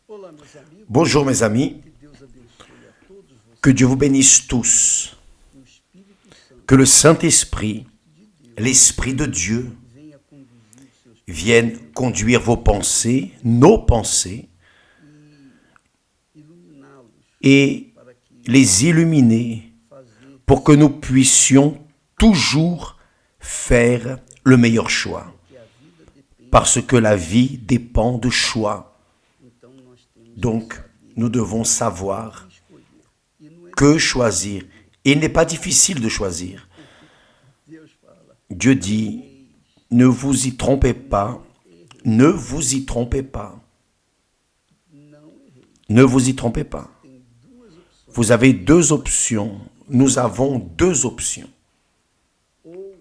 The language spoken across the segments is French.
Olá, meus amigos, Bonjour mes amis, que Deus abençoe a todos que Dieu vocês, vous bénisse tous, que o Espírito que Santo, le Saint-Esprit, de Deus, l'Esprit de Dieu, venha conduzir os seus vienne pensamentos conduire vos pensées, nos pensées, e iluminá-los et para que les illuminer fazer pour que nous puissions toujours faire le meilleur choix. que a vida depende, Parce que la vie dépend de choix. então nós temos que Donc, saber nous devons o que savoir escolher. E não é que choisir. Et il n'est pas difficile de choisir. Deus fala, Dieu dit, ne vous y trompez pas, ne vous y trompez pas, não errei. ne vous y trompez pas. Tem duas opções, Vous avez deux options. Nous avons deux options. ou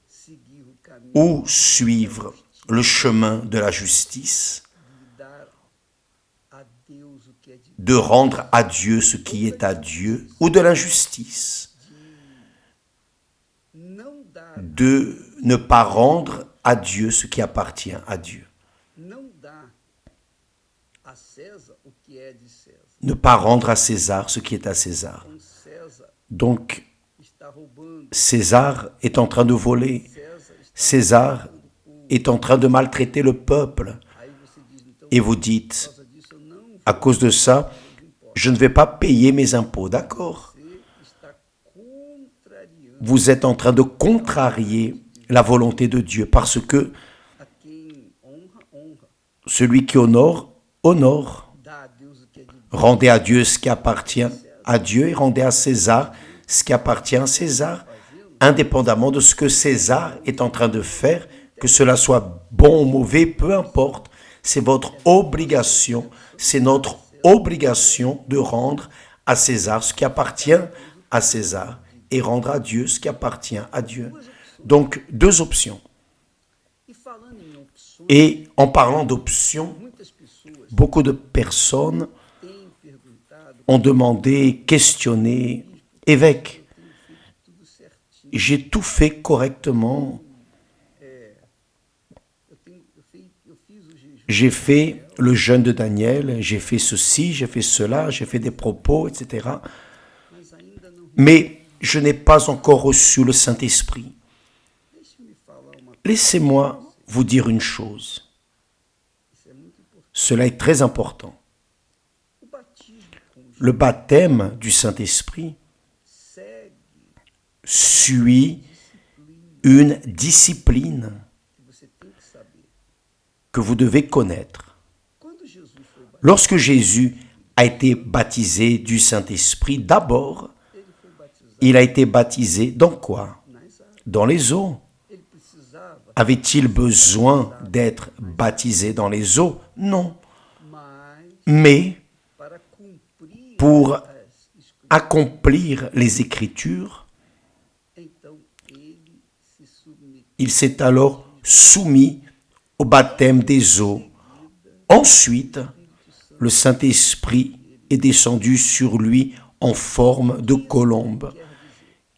seguir o caminho Ou suivre le chemin de la justice, de dar a Deus o que é de de rendre à Dieu ce qui est à Dieu, ou de l'injustice, não dar, de ne pas rendre à Dieu ce qui appartient à Dieu. não dar a César o que é de César. Ne pas rendre à César ce qui est à César. Então César Donc, está roubando, César est en train de voler. César está César matando o povo. est en train de maltraiter le peuple. Aí você diz, então, Et vous por dites, causa disso eu não vou à cause de ça, je ne vais pas payer mes impôts. D'accord? Você está contrariando Vous êtes en train de contrarier la volonté de Dieu parce que a quem honra, honra. celui qui honore, honore. Dá a Deus o que é de Deus. Rendez à Dieu ce qui appartient à Dieu et rendez à César ce qui appartient à César, indépendamment de ce que César est en train de faire, que cela soit bon ou mauvais, peu importe. C'est votre obligation, c'est notre obligation de rendre à César ce qui appartient à César et rendre à Dieu ce qui appartient à Dieu. Donc, deux options. E falando em opções, Et en parlant d'options, muitas pessoas beaucoup de personnes têm perguntado, ont demandé, questionné, évêque, eu tenho feito tudo certinho, j'ai tout fait correctement, eu fiz o jejum, j'ai fait le jeûne de Daniel, j'ai fait ceci, j'ai fait cela, j'ai fait des propos, etc. mas ainda não. Mais je n'ai pas encore reçu le Saint-Esprit. Deixe-me falar uma coisa, Laissez-moi vous dire une chose. isso é muito importante. Cela est très important. O batismo com o Le baptême du Saint-Esprit segue suit une discipline que você tem que saber. que vous devez connaître. Quando Jesus foi batizado, Lorsque Jésus a été baptisé du Saint-Esprit, d'abord, ele foi batizado il a été baptisé dans quoi? nas águas. Dans les eaux. Ele precisava, Avait-il besoin d'être baptisé dans les eaux? Non. mas Mais para cumprir pour as escrituras, accomplir les Écritures, então ele se submeteu. il s'est alors soumis au baptême des eaux. Ensuite, le Saint-Esprit est descendu sur lui en forme de colombe.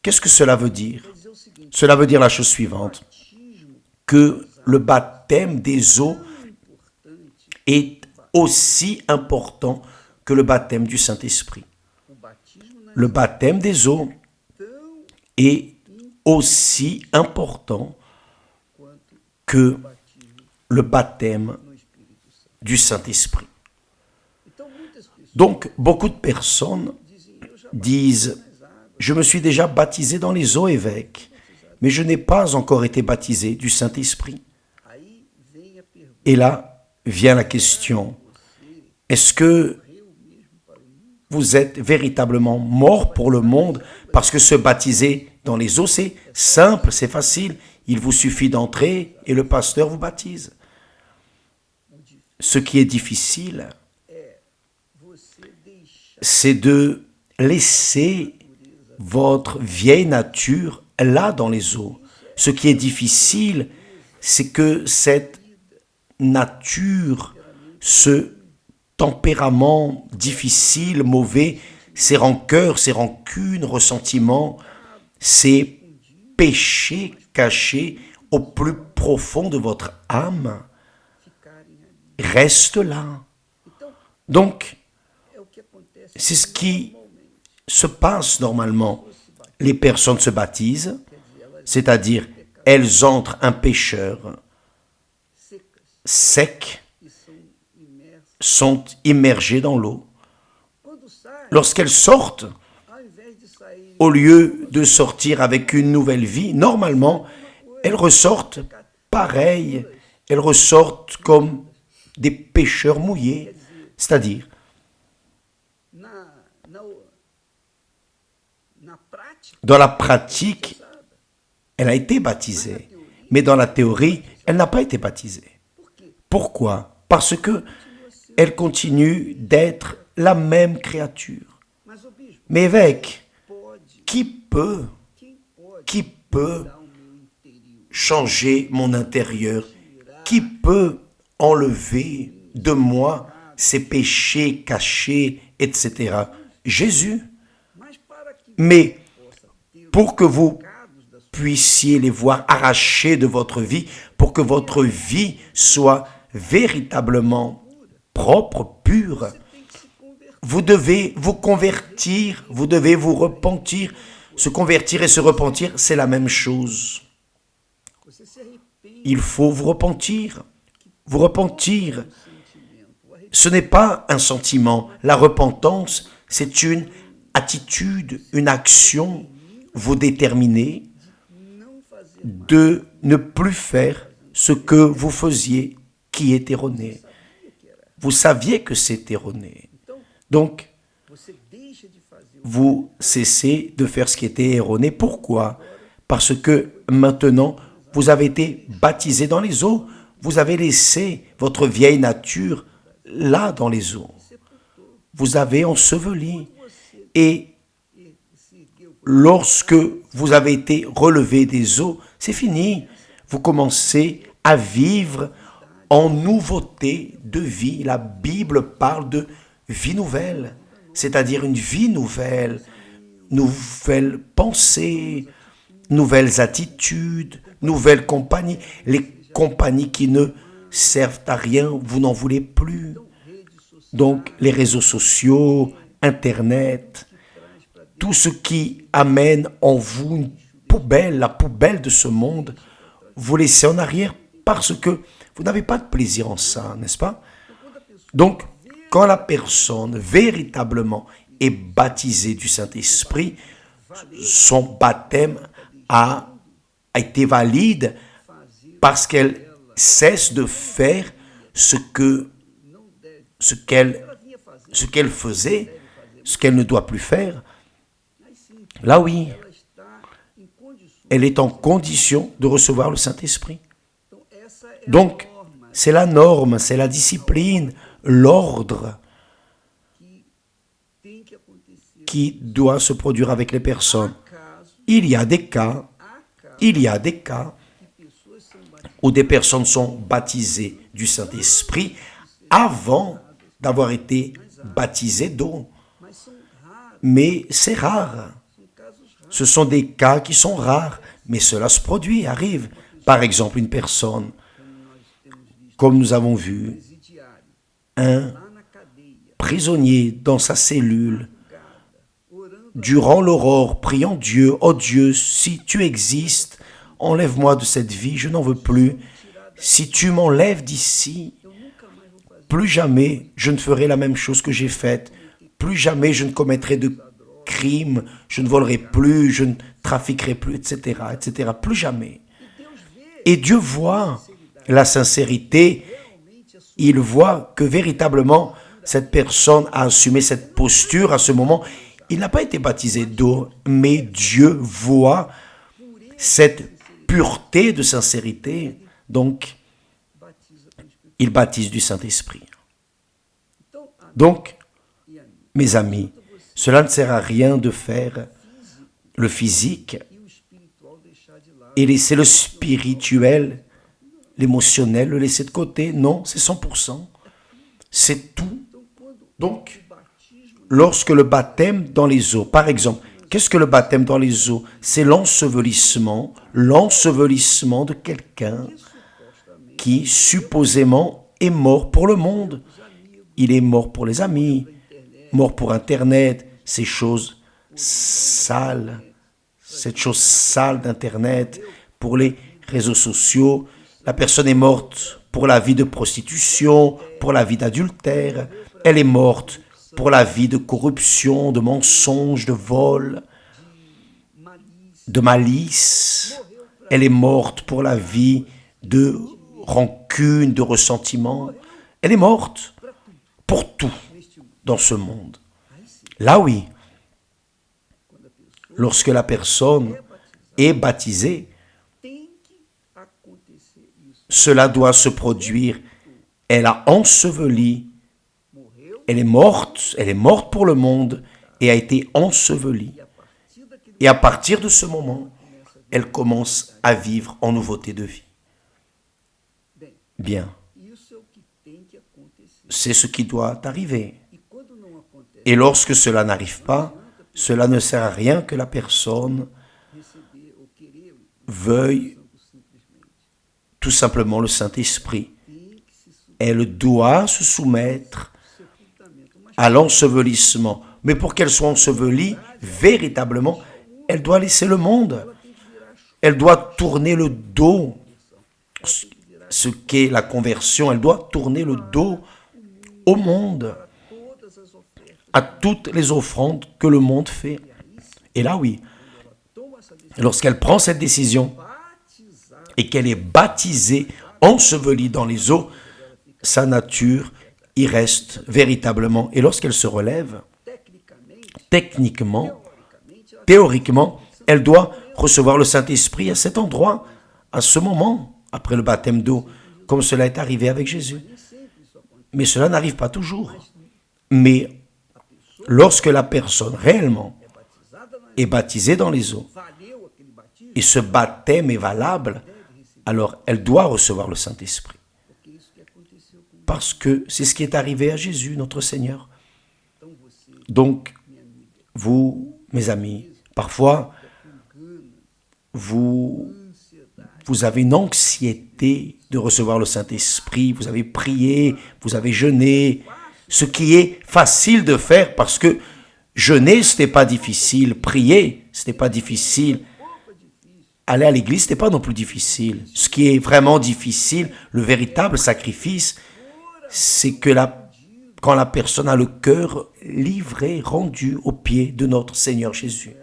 Qu'est-ce que cela veut dire? Quer dizer o seguinte, Cela veut dire la chose suivante, batismo que le baptême des eaux importante, est aussi important que le baptême du Saint-Esprit. o batismo nas Le baptême des eaux tão est aussi important quanto que o batismo le baptême no Espírito Santo. du Saint-Esprit. Então muitas pessoas Donc, beaucoup de personnes dizem, eu já disent, nas águas, je me suis déjà baptisé dans les eaux, évêque, mais je n'ai pas encore été baptisé du Saint-Esprit. aí vem a pergunta, Et là vient la question, você est-ce que morreu mesmo para o mundo? vous êtes véritablement mort pour le monde? Parce que se baptiser dans les eaux, c'est simple, c'est facile. Il vous suffit d'entrer et le pasteur vous baptise. Ce qui est difficile, Você deixar c'est de laisser votre vieille nature là dans les eaux. Ce qui est difficile, c'est que cette nature, ce tempérament difficile, mauvais, ces rancœurs, ces rancunes, ressentiments, ces péchés cachés au plus profond de votre âme ficarem ali. restent là. Então, Donc, é o que acontece c'est ce qui normalmente. se passe normalement. Les personnes se baptisent, Quer dizer, elas c'est-à-dire elles entrent un pécheur secas sec, e são imersas. sont immergées dans l'eau. Quando saem, Lorsqu'elles sortent, ao invés de sair au lieu de sortir avec une nouvelle vie, normalement, elles ressortent pareilles, elles ressortent comme des pécheurs mouillés, c'est-à-dire, na, na, na prática, dans la pratique, elle a été baptisée, mais dans la théorie, elle n'a pas été baptisée. por quê? Pourquoi? Parce que elle continue d'être la même créature. Mas o bispo Mais évêque, pode, qui peut dar o meu interior, changer mon intérieur? Qui peut enlever de moi ces péchés cachés, etc. Jésus. mas para que Mais possa ter os pour que vous pecados da sua puissiez les voir arrachés de votre vie, pour que votre vie soit véritablement propre, pure, tem que se converter. vous devez vous convertir, vous devez vous repentir. Se convertir et se repentir, c'est la même chose. Você se arrepende Il faut vous repentir. Vous repentir. do sentimento. O arrependimento Ce n'est pas un sentiment. La repentance, c'est une attitude, une action. Vous déterminez não fazer de ne plus faire ce que vous faisiez qui est erroné. Vous saviez que c'est erroné. Então, Donc, você deixa de fazer o vous cessez de faire ce qui était erroné. Pourquoi? Parce que maintenant, vous avez été baptisé dans les eaux. Vous avez laissé votre vieille nature là dans les eaux. Vous avez enseveli. Et e se ergueu lorsque vous avez été relevé des eaux, c'est fini. Vous commencez à vivre en nouveauté de vie. La Bible parle de vie nouvelle, c'est-à-dire une vie nouvelle, nouvelles pensées, nouvelles attitudes, nouvelles compagnies. Les compagnies qui ne servent à rien, vous n'en voulez plus. Donc les réseaux sociaux, Internet, tout ce qui amène en vous une poubelle, la poubelle de ce monde, vous laissez en arrière parce que vous n'avez pas de plaisir en ça, n'est-ce pas? Donc, quand la personne véritablement est baptisée du Saint-Esprit, son baptême a été valide parce qu'elle cesse de faire ce qu'elle faisait, ce qu'elle ne doit plus faire. Là oui, ela está em condições. elle est en condition de recevoir le Saint-Esprit. Então, essa é a Donc, norma c'est la norme, c'est la discipline, l'ordre que tem que acontecer. qui doit se produire avec les personnes. Caso, Il y a des cas, il y a des cas que pessoas são batizadas où des personnes sont baptisées du Saint-Esprit avant d'avoir été baptisées d'eau. mas são raros, Mais c'est rare. são casos raros. Ce sont des cas qui sont rares, mais cela se produit, arrive. Par exemple, une personne, comme nous avons vu, Presidiário, un lá na cadeia, prisonnier dans sa cellule, orando, durant l'aurore, priant Dieu, « Oh Dieu, si tu existes, enlève-moi de cette vie, je n'en veux plus. Si tu m'enlèves d'ici, eu nunca mais vou fazer plus jamais je ne ferai la même chose que j'ai faite. Plus jamais je ne commettrai de crimes, je ne volerai plus, je ne trafiquerai plus, etc., etc. Plus jamais. Et Dieu voit la sincérité. Il voit que véritablement, cette personne a assumé cette posture à ce moment. Il n'a pas été baptisé d'eau, mais Dieu voit cette pureté de sincérité. Donc, batiza com o Espírito. il baptise du Saint-Esprit. Então, a Donc, e a mim, mes amis, cela ne sert à rien de faire le physique e o espiritual deixar de lado. et laisser le spirituel, l'émotionnel, le laisser de côté. Non, c'est 100%. C'est tout. Então, quando Donc, o batismo lorsque le baptême dans les eaux, par exemple, qu'est-ce que le baptême dans les eaux? C'est l'ensevelissement de quelqu'un qui supposément est mort pour le monde. Il est mort pour les amis, mort pour Internet, ces choses sales, cette chose sale d'Internet, pour les réseaux sociaux. La personne est morte pour la vie de prostitution, pour la vie d'adultère. Elle est morte pour la vie de corruption, de mensonge, de vol, de malice. Elle est morte pour la vie de rancune, de ressentiment. Elle est morte pour tout dans ce monde. Là oui, lorsque la personne est baptisée, cela doit se produire. Elle a enseveli, elle est morte pour le monde et a été ensevelie. Et à partir de ce moment, elle commence à vivre en nouveauté de vie. Bien, c'est ce qui doit arriver. Et lorsque cela n'arrive pas, cela ne sert à rien que la personne veuille tout simplement le Saint-Esprit. Elle doit se soumettre à l'ensevelissement. Mais pour qu'elle soit ensevelie, véritablement, elle doit laisser le monde. Elle doit tourner le dos. Ce qu'est la conversion, elle doit tourner le dos au monde, à toutes les offrandes que le monde fait. Et là, oui, lorsqu'elle prend cette décision et qu'elle est baptisée, ensevelie dans les eaux, sa nature y reste véritablement. Et lorsqu'elle se relève, techniquement, théoriquement, elle doit recevoir le Saint-Esprit à cet endroit, à ce moment, après le baptême d'eau, comme cela est arrivé avec Jésus. Mais cela n'arrive pas toujours. Mais lorsque la personne réellement est baptisée dans les eaux, et ce baptême est valable, alors elle doit recevoir le Saint-Esprit. Parce que c'est ce qui est arrivé à Jésus, notre Seigneur. Donc, vous, mes amis, parfois, vous avez une anxiété de recevoir le Saint-Esprit, vous avez prié, vous avez jeûné, ce qui est facile de faire parce que jeûner, ce n'est pas difficile, prier, ce n'est pas difficile, aller à l'église, ce n'est pas non plus difficile. Ce qui est vraiment difficile, le véritable sacrifice, c'est que quand la personne a le cœur livré, rendu aux pieds de notre Seigneur Jésus.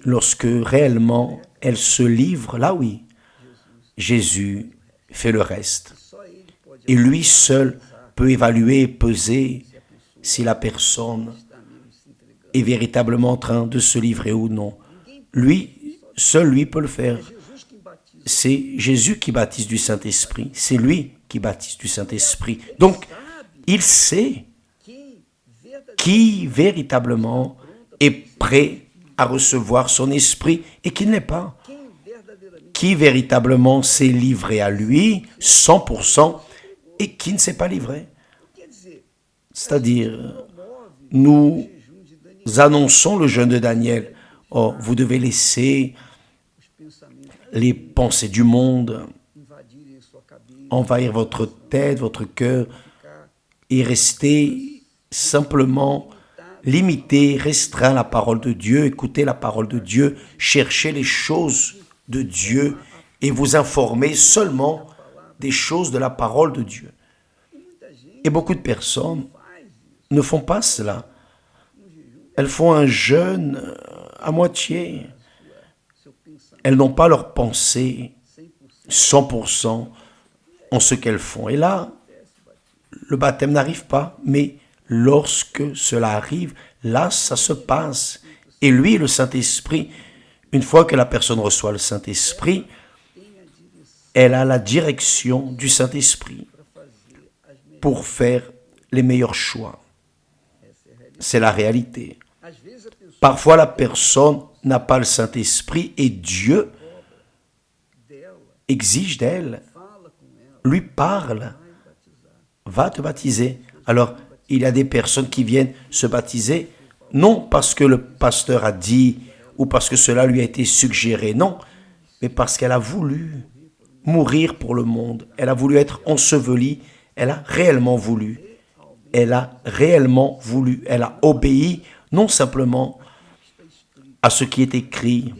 Lorsque réellement elle se livre, là oui, Jésus fait le reste. Et lui seul peut évaluer et peser si la personne est véritablement en train de se livrer ou non. Seul lui peut le faire. C'est Jésus qui baptise du Saint-Esprit. C'est lui qui baptise du Saint-Esprit. Donc, il sait qui véritablement est prêt à recevoir son esprit et qui ne l'est pas. Qui véritablement s'est livré à lui, 100%, et qui ne s'est pas livré. C'est-à-dire, nous annonçons le jeûne de Daniel. Oh, vous devez laisser les pensées du monde envahir votre tête, votre cœur, et rester simplement limité, restreint à la parole de Dieu, écouter la parole de Dieu, chercher les choses de Dieu et vous informer seulement des choses de la parole de Dieu. Et beaucoup de personnes ne font pas cela. Elles font un jeûne à moitié. Elles n'ont pas leur pensée 100% en ce qu'elles font. Et là, le baptême n'arrive pas, mais lorsque cela arrive, là, ça se passe. Et lui, le Saint-Esprit, une fois que la personne reçoit le Saint-Esprit, elle a la direction du Saint-Esprit pour faire les meilleurs choix. C'est la réalité. Parfois, la personne n'a pas le Saint-Esprit et Dieu exige d'elle, lui parle, va te baptiser. Alors, il y a des personnes qui viennent se baptiser, non parce que le pasteur a dit ou parce que cela lui a été suggéré, non, mais parce qu'elle a voulu mourir pour le monde. Elle a voulu être ensevelie, elle a réellement voulu. elle a réellement voulu, elle a obéi non simplement à ce qui est écrit,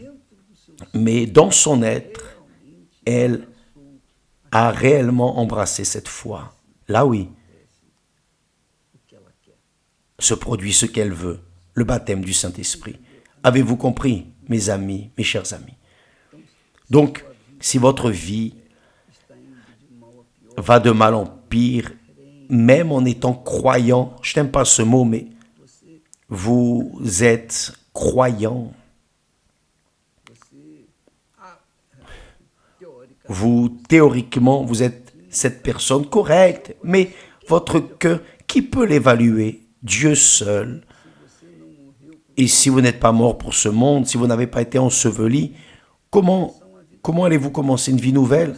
mais dans son être, elle a réellement embrassé cette foi. Là oui, se produit ce qu'elle veut, le baptême du Saint-Esprit. Avez-vous compris, mes amis, mes chers amis? Donc, si votre vie va de mal en pire, même en étant croyant, je n'aime pas ce mot, mais vous êtes croyant, vous, théoriquement, vous êtes cette personne correcte, mais votre cœur, qui peut l'évaluer? Dieu seul. Et si vous n'êtes pas mort pour ce monde, si vous n'avez pas été enseveli, comment allez-vous commencer une vie nouvelle?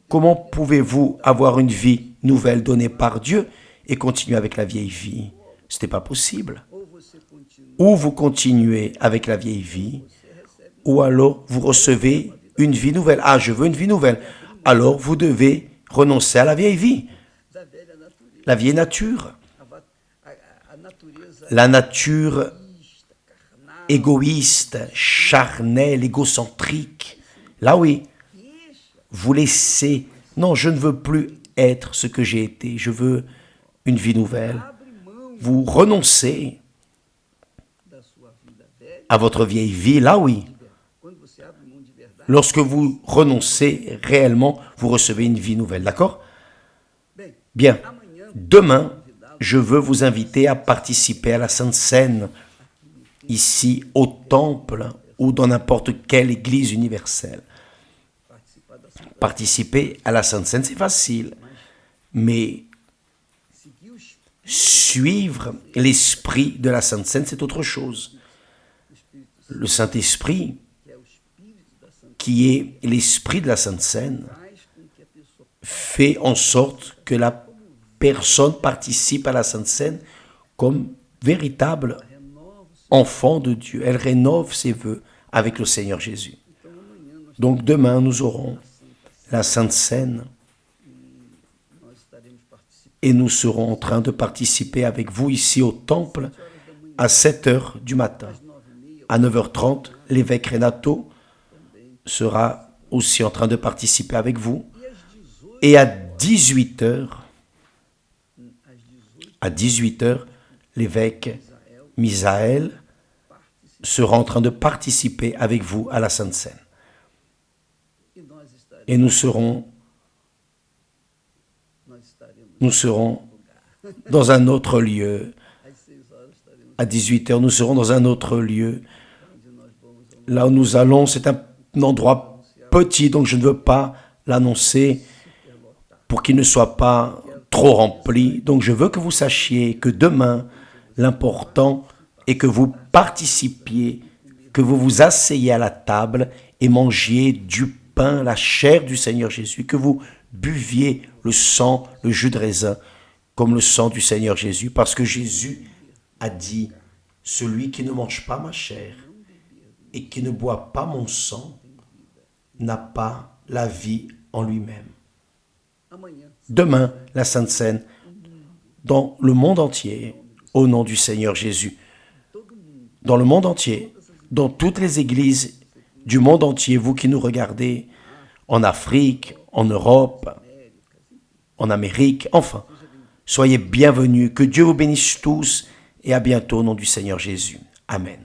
Comment pouvez-vous avoir une vie nouvelle donnée par Dieu et continuer avec la vieille vie? Ce n'est pas possible. Ou vous continuez avec la vieille vie, ou alors vous recevez une vie nouvelle. Ah, je veux une vie nouvelle. Alors vous devez renoncer à la vieille vie, la vieille nature. La nature égoïste, charnelle, égocentrique. Là oui, vous laissez, non, je ne veux plus être ce que j'ai été, je veux une vie nouvelle. Vous renoncez à votre vieille vie, là oui. Lorsque vous renoncez réellement, vous recevez une vie nouvelle, d'accord? Bien, demain, je veux vous inviter à participer à la Sainte Seine, ici au Temple ou dans n'importe quelle église universelle. Participer à la Sainte Seine, c'est facile, mais suivre l'esprit de la Sainte Seine, c'est autre chose. Le Saint-Esprit, qui est l'esprit de la Sainte Seine, fait en sorte que la personne participe à la Sainte Seine comme véritable enfant de Dieu. Elle rénove ses vœux avec le Seigneur Jésus. Donc demain, nous aurons la Sainte Seine et nous serons en train de participer avec vous ici au Temple à 7 heures du matin. À 9h30, l'évêque Renato sera aussi en train de participer avec vous. Et à 18h, l'évêque Misaël sera en train de participer avec vous à la Sainte Seine. Et nous serons dans un autre lieu. À 18h, nous serons dans un autre lieu. Là où nous allons, c'est un endroit petit, donc je ne veux pas l'annoncer pour qu'il ne soit pas trop rempli. Donc je veux que vous sachiez que demain, l'important est que vous participiez, que vous vous asseyez à la table et mangiez du pain, la chair du Seigneur Jésus, que vous buviez le sang, le jus de raisin, comme le sang du Seigneur Jésus, parce que Jésus a dit, celui qui ne mange pas ma chair et qui ne boit pas mon sang n'a pas la vie en lui-même. Demain, la Sainte Seine, dans le monde entier, au nom du Seigneur Jésus. Dans le monde entier, dans toutes les églises du monde entier, vous qui nous regardez, en Afrique, en Europe, en Amérique, enfin, soyez bienvenus, que Dieu vous bénisse tous et à bientôt au nom du Seigneur Jésus. Amen.